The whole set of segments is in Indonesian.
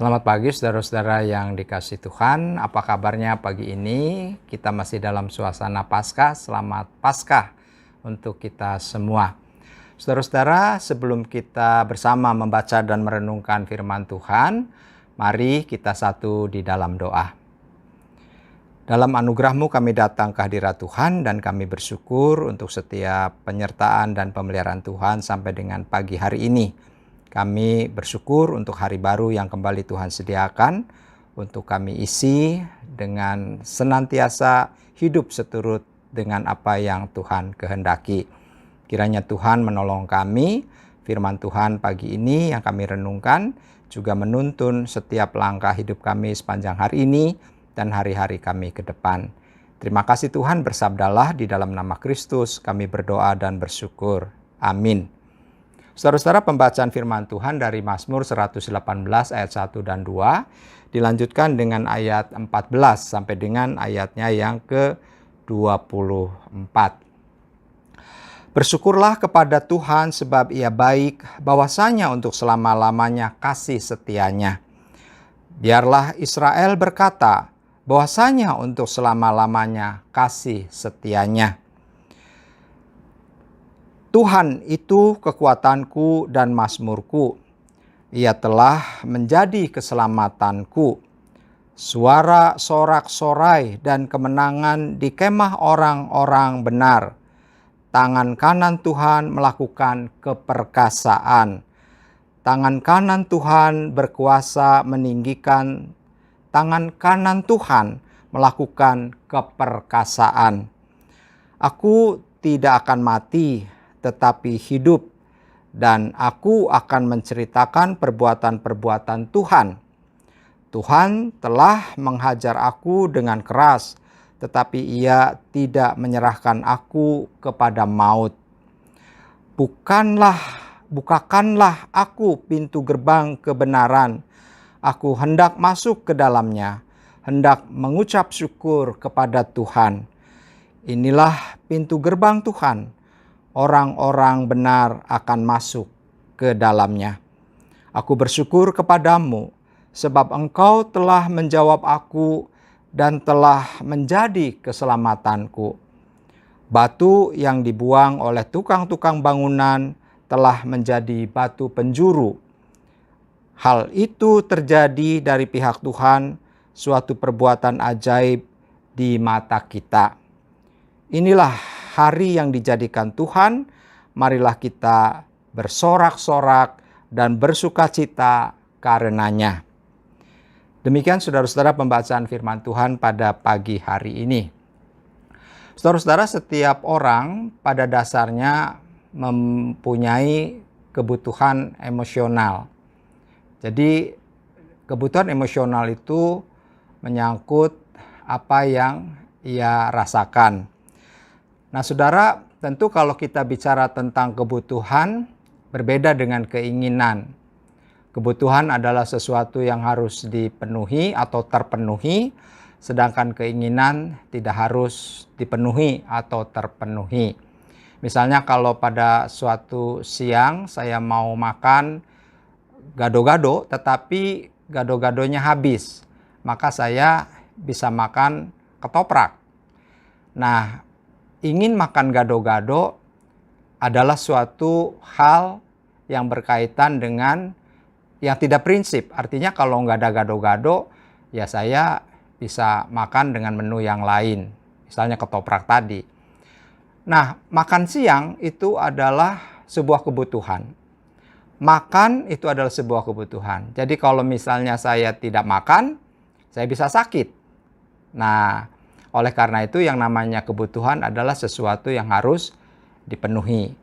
Selamat pagi saudara-saudara yang dikasihi Tuhan. Apa kabarnya pagi ini? Kita masih dalam suasana Paskah. Selamat Paskah untuk kita semua. Saudara-saudara, sebelum kita bersama membaca dan merenungkan firman Tuhan, mari kita satu di dalam doa. Dalam anugerah-Mu kami datang ke hadirat Tuhan dan kami bersyukur untuk setiap penyertaan dan pemeliharaan Tuhan sampai dengan pagi hari ini. Kami bersyukur untuk hari baru yang kembali Tuhan sediakan untuk kami isi dengan senantiasa hidup seturut dengan apa yang Tuhan kehendaki. Kiranya Tuhan menolong kami, firman Tuhan pagi ini yang kami renungkan juga menuntun setiap langkah hidup kami sepanjang hari ini dan hari-hari kami ke depan. Terima kasih Tuhan, bersabdalah di dalam nama Kristus kami berdoa dan bersyukur. Amin. Saudara-saudara, pembacaan firman Tuhan dari Mazmur 118 ayat 1 dan 2 dilanjutkan dengan ayat 14 sampai dengan ayatnya yang ke-24. Bersyukurlah kepada Tuhan sebab Ia baik, bahwasanya untuk selama-lamanya kasih setianya. Biarlah Israel berkata, bahwasanya untuk selama-lamanya kasih setianya. Tuhan itu kekuatanku dan mazmurku. Ia telah menjadi keselamatanku. Suara sorak-sorai dan kemenangan di kemah orang-orang benar. Tangan kanan Tuhan melakukan keperkasaan. Tangan kanan Tuhan berkuasa meninggikan. Tangan kanan Tuhan melakukan keperkasaan. Aku tidak akan mati, tetapi hidup, dan aku akan menceritakan perbuatan-perbuatan Tuhan. Tuhan telah menghajar aku dengan keras, tetapi Ia tidak menyerahkan aku kepada maut. Bukakanlah aku pintu gerbang kebenaran. Aku hendak masuk ke dalamnya, hendak mengucap syukur kepada Tuhan. Inilah pintu gerbang Tuhan. Orang-orang benar akan masuk ke dalamnya. Aku bersyukur kepadamu, sebab Engkau telah menjawab aku dan telah menjadi keselamatanku. Batu yang dibuang oleh tukang-tukang bangunan telah menjadi batu penjuru. Hal itu terjadi dari pihak Tuhan, suatu perbuatan ajaib di mata kita. Inilah hari yang dijadikan Tuhan, marilah kita bersorak-sorak dan bersukacita karenanya. Demikian saudara-saudara pembacaan firman Tuhan pada pagi hari ini. Saudara-saudara, setiap orang pada dasarnya mempunyai kebutuhan emosional. Jadi kebutuhan emosional itu menyangkut apa yang ia rasakan. Nah saudara, tentu kalau kita bicara tentang kebutuhan berbeda dengan keinginan. Kebutuhan adalah sesuatu yang harus dipenuhi atau terpenuhi, sedangkan keinginan tidak harus dipenuhi atau terpenuhi. Misalnya kalau pada suatu siang saya mau makan gado-gado, tetapi gado-gadonya habis, maka saya bisa makan ketoprak. Nah, ingin makan gado-gado adalah suatu hal yang berkaitan dengan yang tidak prinsip. Artinya kalau nggak ada gado-gado, ya saya bisa makan dengan menu yang lain. Misalnya ketoprak tadi. Nah, makan siang itu adalah sebuah kebutuhan. Makan itu adalah sebuah kebutuhan. Jadi kalau misalnya saya tidak makan, saya bisa sakit. Nah, oleh karena itu yang namanya kebutuhan adalah sesuatu yang harus dipenuhi.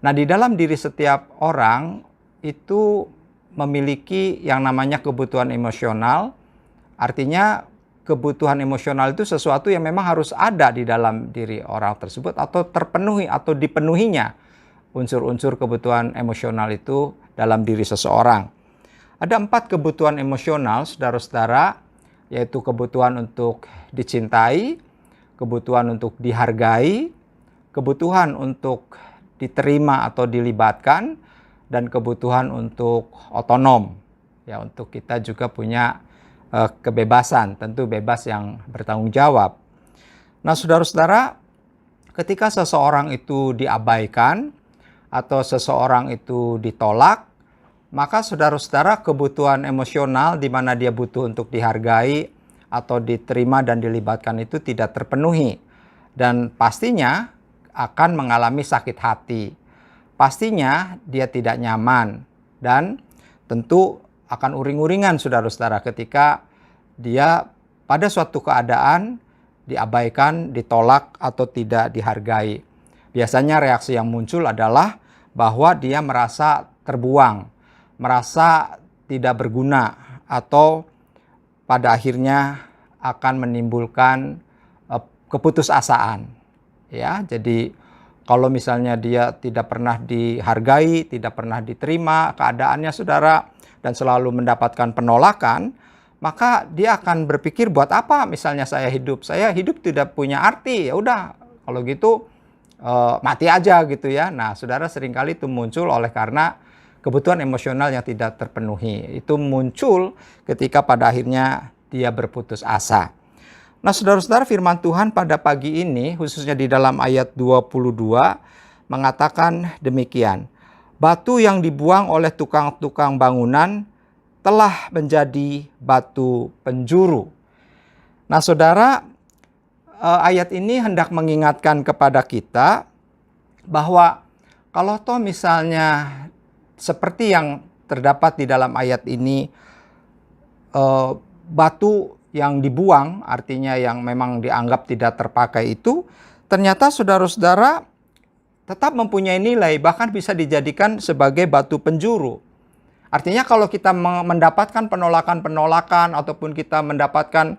Nah, di dalam diri setiap orang itu memiliki yang namanya kebutuhan emosional. Artinya kebutuhan emosional itu sesuatu yang memang harus ada di dalam diri orang tersebut atau terpenuhi atau dipenuhinya unsur-unsur kebutuhan emosional itu dalam diri seseorang. Ada 4 kebutuhan emosional, saudara-saudara, yaitu kebutuhan untuk dicintai, kebutuhan untuk dihargai, kebutuhan untuk diterima atau dilibatkan, dan kebutuhan untuk otonom. ya untuk kita juga punya kebebasan, tentu bebas yang bertanggung jawab. Nah, saudara-saudara, ketika seseorang itu diabaikan atau seseorang itu ditolak, maka saudara-saudara kebutuhan emosional di mana dia butuh untuk dihargai atau diterima dan dilibatkan itu tidak terpenuhi. Dan pastinya akan mengalami sakit hati. Pastinya dia tidak nyaman dan tentu akan uring-uringan saudara-saudara ketika dia pada suatu keadaan diabaikan, ditolak atau tidak dihargai. Biasanya reaksi yang muncul adalah bahwa dia merasa terbuang, merasa tidak berguna, atau pada akhirnya akan menimbulkan keputusasaan. Ya, jadi kalau misalnya dia tidak pernah dihargai, tidak pernah diterima keadaannya saudara, dan selalu mendapatkan penolakan, maka dia akan berpikir, buat apa misalnya saya hidup tidak punya arti, ya udah kalau gitu mati aja gitu ya. Nah, saudara, seringkali itu muncul oleh karena kebutuhan emosional yang tidak terpenuhi. Itu muncul ketika pada akhirnya dia berputus asa. Nah, saudara-saudara, firman Tuhan pada pagi ini, khususnya di dalam ayat 22, mengatakan demikian. Batu yang dibuang oleh tukang-tukang bangunan telah menjadi batu penjuru. Nah, saudara, ayat ini hendak mengingatkan kepada kita bahwa kalau toh misalnya seperti yang terdapat di dalam ayat ini, batu yang dibuang, artinya yang memang dianggap tidak terpakai itu, ternyata saudara-saudara tetap mempunyai nilai, bahkan bisa dijadikan sebagai batu penjuru. Artinya kalau kita mendapatkan penolakan-penolakan ataupun kita mendapatkan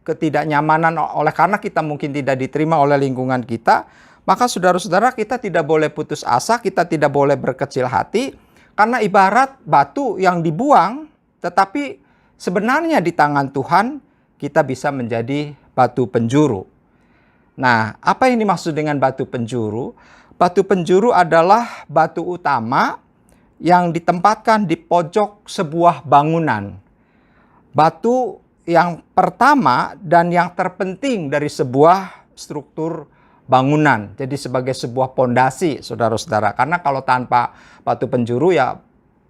ketidaknyamanan oleh karena kita mungkin tidak diterima oleh lingkungan kita, maka saudara-saudara, kita tidak boleh putus asa, kita tidak boleh berkecil hati, karena ibarat batu yang dibuang, tetapi sebenarnya di tangan Tuhan kita bisa menjadi batu penjuru. Nah, apa yang dimaksud dengan batu penjuru? Batu penjuru adalah batu utama yang ditempatkan di pojok sebuah bangunan. Batu yang pertama dan yang terpenting dari sebuah struktur bangunan. Jadi sebagai sebuah pondasi, saudara-saudara. Karena kalau tanpa batu penjuru ya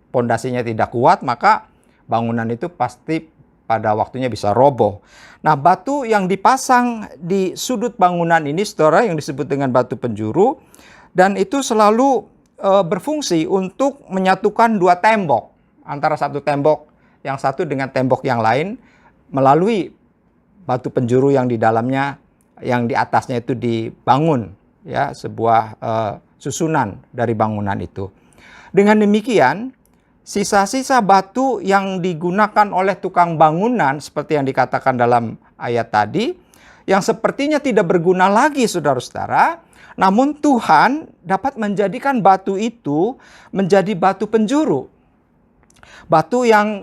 pondasinya tidak kuat, maka bangunan itu pasti pada waktunya bisa roboh. Nah, batu yang dipasang di sudut bangunan ini, saudara, yang disebut dengan batu penjuru, dan itu selalu berfungsi untuk menyatukan dua tembok, antara satu tembok yang satu dengan tembok yang lain, melalui batu penjuru yang di dalamnya, yang di atasnya itu dibangun, ya, sebuah susunan dari bangunan itu. Dengan demikian, sisa-sisa batu yang digunakan oleh tukang bangunan, seperti yang dikatakan dalam ayat tadi, yang sepertinya tidak berguna lagi, saudara-saudara, namun Tuhan dapat menjadikan batu itu menjadi batu penjuru. Batu yang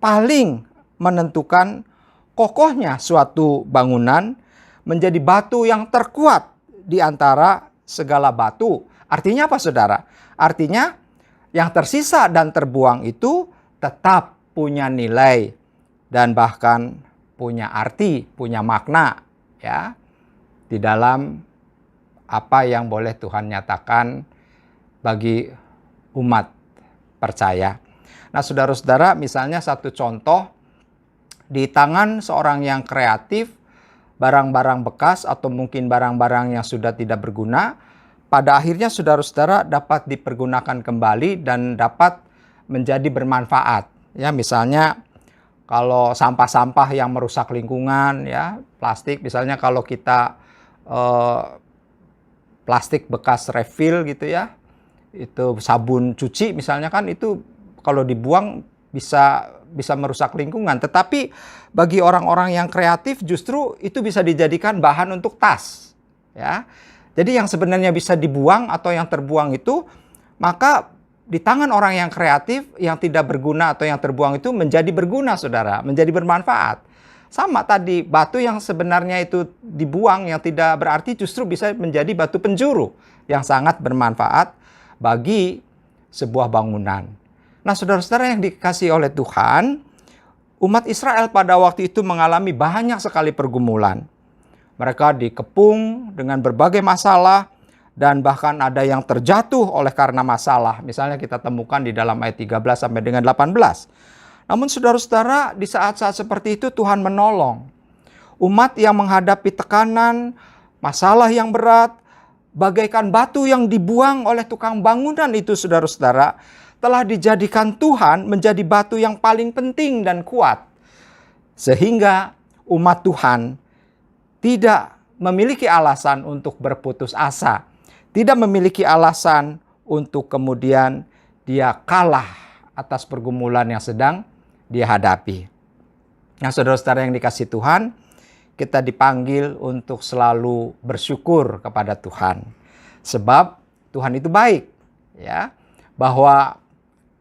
paling menentukan kokohnya suatu bangunan, menjadi batu yang terkuat di antara segala batu. Artinya apa, saudara? Artinya yang tersisa dan terbuang itu tetap punya nilai dan bahkan punya arti, punya makna, ya, di dalam apa yang boleh Tuhan nyatakan bagi umat percaya. Nah, saudara-saudara, misalnya satu contoh, di tangan seorang yang kreatif, barang-barang bekas atau mungkin barang-barang yang sudah tidak berguna, pada akhirnya saudara-saudara dapat dipergunakan kembali dan dapat menjadi bermanfaat. Ya, misalnya kalau sampah-sampah yang merusak lingkungan, ya, plastik, misalnya kalau kita plastik bekas refill gitu ya, itu sabun cuci misalnya, kan itu kalau dibuang bisa merusak lingkungan. Tetapi bagi orang-orang yang kreatif justru itu bisa dijadikan bahan untuk tas, ya. Jadi yang sebenarnya bisa dibuang atau yang terbuang itu, maka di tangan orang yang kreatif, yang tidak berguna atau yang terbuang itu menjadi berguna, saudara, menjadi bermanfaat. Sama tadi, batu yang sebenarnya itu dibuang, yang tidak berarti, justru bisa menjadi batu penjuru yang sangat bermanfaat bagi sebuah bangunan. Nah, saudara-saudara yang dikasihi oleh Tuhan, umat Israel pada waktu itu mengalami banyak sekali pergumulan. Mereka dikepung dengan berbagai masalah dan bahkan ada yang terjatuh oleh karena masalah. Misalnya kita temukan di dalam ayat 13 sampai dengan 18. Namun saudara-saudara, di saat-saat seperti itu Tuhan menolong. Umat yang menghadapi tekanan, masalah yang berat, bagaikan batu yang dibuang oleh tukang bangunan itu, saudara-saudara, telah dijadikan Tuhan menjadi batu yang paling penting dan kuat. Sehingga umat Tuhan tidak memiliki alasan untuk berputus asa. Tidak memiliki alasan untuk kemudian dia kalah atas pergumulan yang sedang dia hadapi. Nah, saudara-saudara yang dikasihi Tuhan, kita dipanggil untuk selalu bersyukur kepada Tuhan. Sebab Tuhan itu baik, ya. Bahwa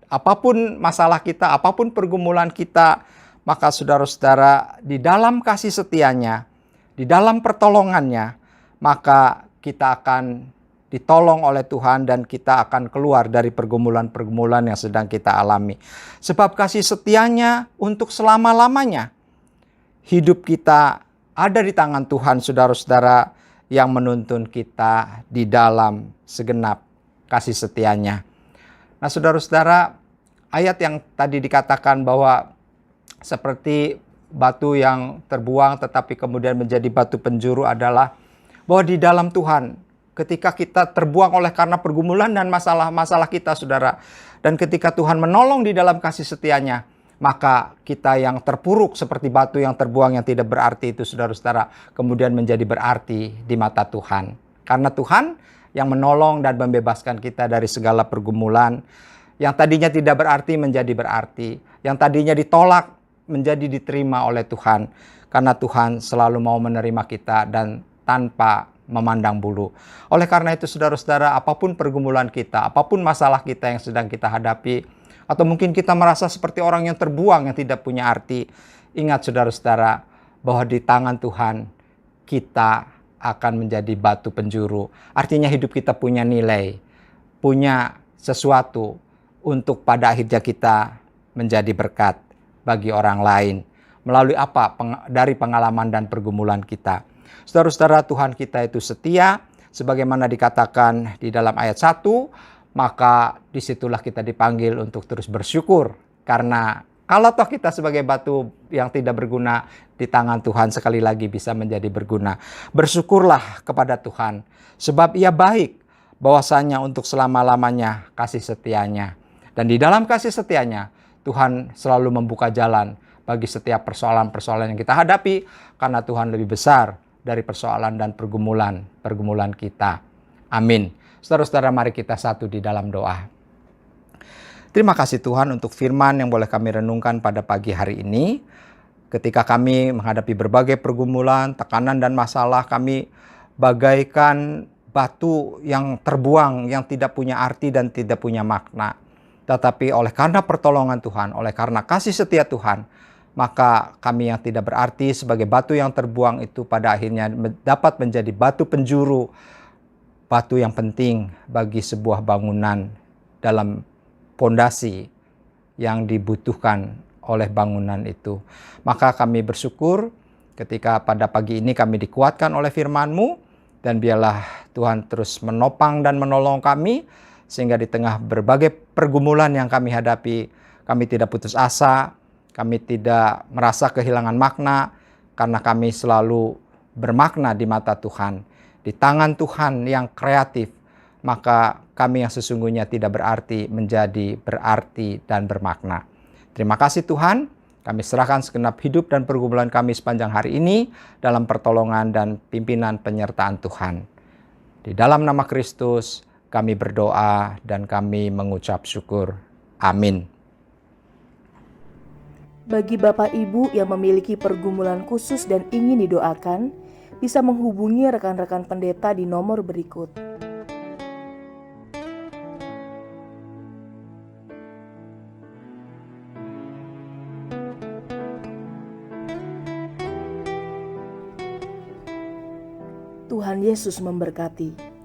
apapun masalah kita, apapun pergumulan kita, maka saudara-saudara di dalam kasih setianya, di dalam pertolongannya, maka kita akan ditolong oleh Tuhan dan kita akan keluar dari pergumulan-pergumulan yang sedang kita alami. Sebab kasih setianya untuk selama-lamanya. Hidup kita ada di tangan Tuhan, saudara-saudara, yang menuntun kita di dalam segenap kasih setianya. Nah, saudara-saudara, ayat yang tadi dikatakan bahwa seperti batu yang terbuang tetapi kemudian menjadi batu penjuru adalah bahwa di dalam Tuhan, ketika kita terbuang oleh karena pergumulan dan masalah-masalah kita, saudara, dan ketika Tuhan menolong di dalam kasih setianya, maka kita yang terpuruk seperti batu yang terbuang yang tidak berarti itu, saudara-saudara, kemudian menjadi berarti di mata Tuhan. Karena Tuhan yang menolong dan membebaskan kita dari segala pergumulan, yang tadinya tidak berarti menjadi berarti, yang tadinya ditolak menjadi diterima oleh Tuhan. Karena Tuhan selalu mau menerima kita dan tanpa memandang bulu. Oleh karena itu, saudara-saudara, apapun pergumulan kita, apapun masalah kita yang sedang kita hadapi, atau mungkin kita merasa seperti orang yang terbuang yang tidak punya arti, ingat saudara-saudara bahwa di tangan Tuhan kita akan menjadi batu penjuru. Artinya hidup kita punya nilai, punya sesuatu untuk pada akhirnya kita menjadi berkat bagi orang lain. Melalui apa? Dari pengalaman dan pergumulan kita. Saudara-saudara, Tuhan kita itu setia, sebagaimana dikatakan di dalam ayat 1, maka disitulah kita dipanggil untuk terus bersyukur. Karena kalau toh kita sebagai batu yang tidak berguna, di tangan Tuhan sekali lagi bisa menjadi berguna. Bersyukurlah kepada Tuhan, sebab Ia baik, bahwasanya untuk selama-lamanya kasih setianya. Dan di dalam kasih setianya, Tuhan selalu membuka jalan bagi setiap persoalan-persoalan yang kita hadapi, karena Tuhan lebih besar dari persoalan dan pergumulan kita. Amin. Saudara-saudara, mari kita satu di dalam doa. Terima kasih Tuhan untuk firman yang boleh kami renungkan pada pagi hari ini. Ketika kami menghadapi berbagai pergumulan, tekanan dan masalah, kami bagaikan batu yang terbuang, yang tidak punya arti dan tidak punya makna. Tetapi oleh karena pertolongan Tuhan, oleh karena kasih setia Tuhan, maka kami yang tidak berarti sebagai batu yang terbuang itu pada akhirnya dapat menjadi batu penjuru, batu yang penting bagi sebuah bangunan dalam pondasi yang dibutuhkan oleh bangunan itu. Maka kami bersyukur ketika pada pagi ini kami dikuatkan oleh firman-Mu, dan biarlah Tuhan terus menopang dan menolong kami, sehingga di tengah berbagai pergumulan yang kami hadapi, kami tidak putus asa, kami tidak merasa kehilangan makna, karena kami selalu bermakna di mata Tuhan. Di tangan Tuhan yang kreatif, maka kami yang sesungguhnya tidak berarti menjadi berarti dan bermakna. Terima kasih Tuhan, kami serahkan segenap hidup dan pergumulan kami sepanjang hari ini dalam pertolongan dan pimpinan penyertaan Tuhan. Di dalam nama Kristus, kami berdoa dan kami mengucap syukur. Amin. Bagi Bapak Ibu yang memiliki pergumulan khusus dan ingin didoakan, bisa menghubungi rekan-rekan pendeta di nomor berikut. Tuhan Yesus memberkati.